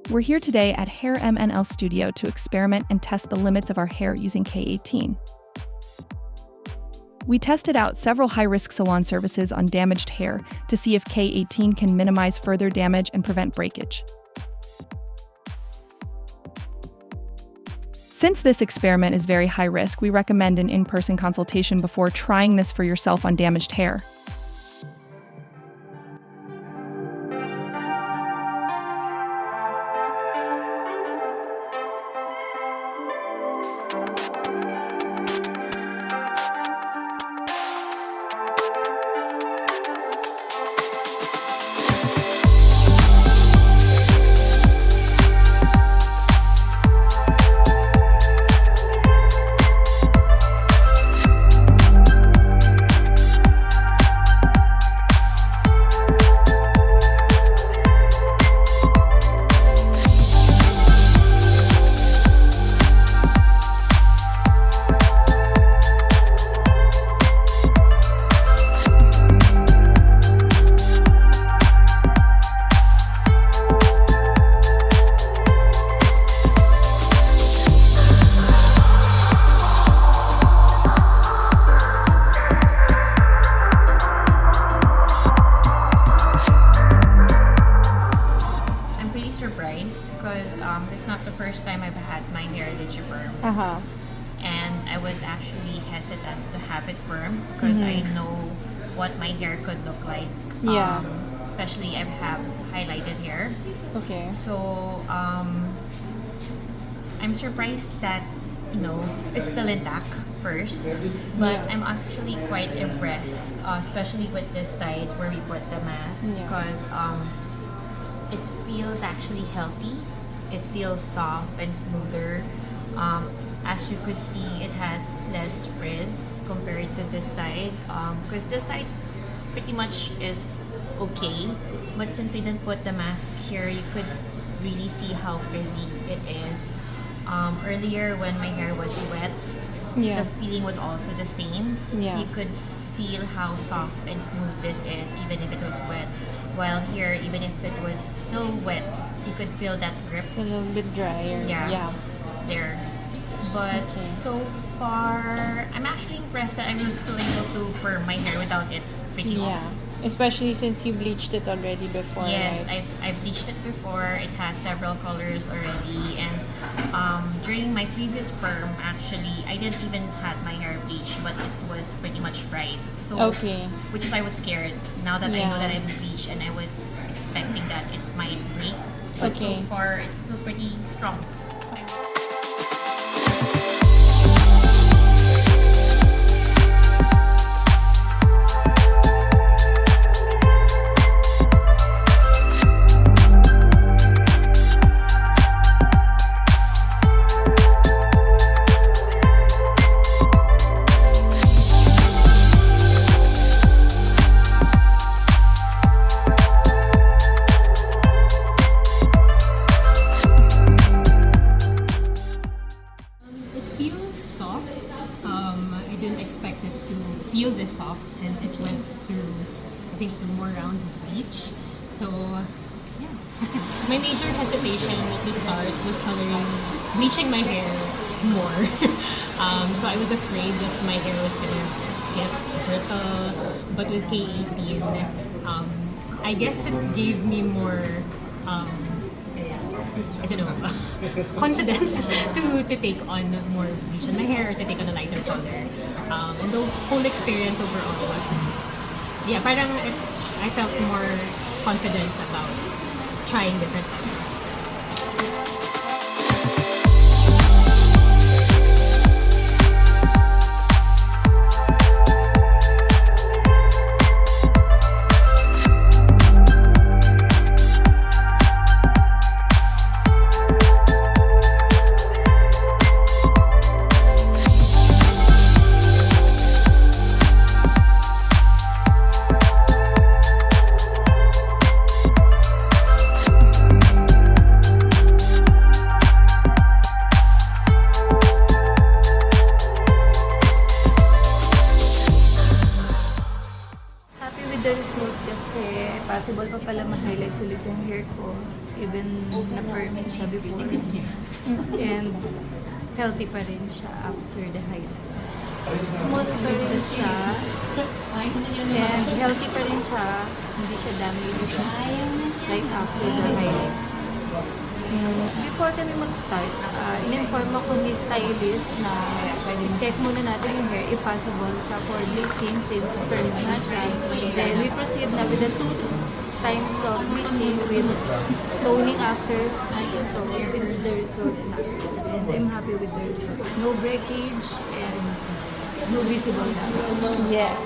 We're here today at HairMNL Studio to experiment and test the limits of our hair using K18. We tested out several high-risk salon services on damaged hair to see if K18 can minimize further damage and prevent breakage. Since this experiment is very high risk, we recommend an in-person consultation before trying this for yourself on damaged hair. Because it's not the first time I've had my hair perm. And I was actually hesitant to have it perm because I know what my hair could look like. Yeah. Especially I have highlighted hair. Okay. So I'm surprised that it's still intact first, but I'm actually quite impressed, especially with this side where we put the mask, because it feels actually healthy. It feels soft and smoother. As you could see, it has less frizz compared to this side, because this side pretty much is okay, but since we didn't put the mask here, you could really see how frizzy it is. Earlier when my hair was wet, the feeling was also the same. You could feel how soft and smooth this is even if it was wet, while here, even if it was still wet, you could feel that grip. It's a little bit drier. There. But so far, I'm actually impressed that I was so able to perm my hair without it breaking off. Especially since you bleached it already before. Yes, right? I've bleached it before. It has several colors already, and during my previous perm, actually, I didn't even have my hair bleached, but it was pretty much fried. So, which is why I was scared. Now that I know that I'm bleached, and I was expecting that it might break, but so far it's still pretty strong. I didn't expect it to feel this soft since it went through, I think, more rounds of bleach. So, yeah. My major hesitation at the start was bleaching my hair more. So I was afraid that my hair was gonna get brittle. But with K18, I guess it gave me more confidence to take on more bleach on my hair, to take on a lighter color. And the whole experience overall was, I felt more confident about trying different colors. The result kasi possible pa pala ma-highlights ulit yung hair ko. even na-perming siya before. And healthy pa rin siya after the highlight. Smooth pa rin siya. And healthy pa rin siya. Hindi siya damage right after the highlight. Before kami mag-start, in-inform ako ni stylist na check muna natin yung hair if possible siya for bleaching since perm na siya. Then we proceed na with the 2 times of bleaching with toning after. So this is the result na. And I'm happy with the result. No breakage and no visible damage. Yes.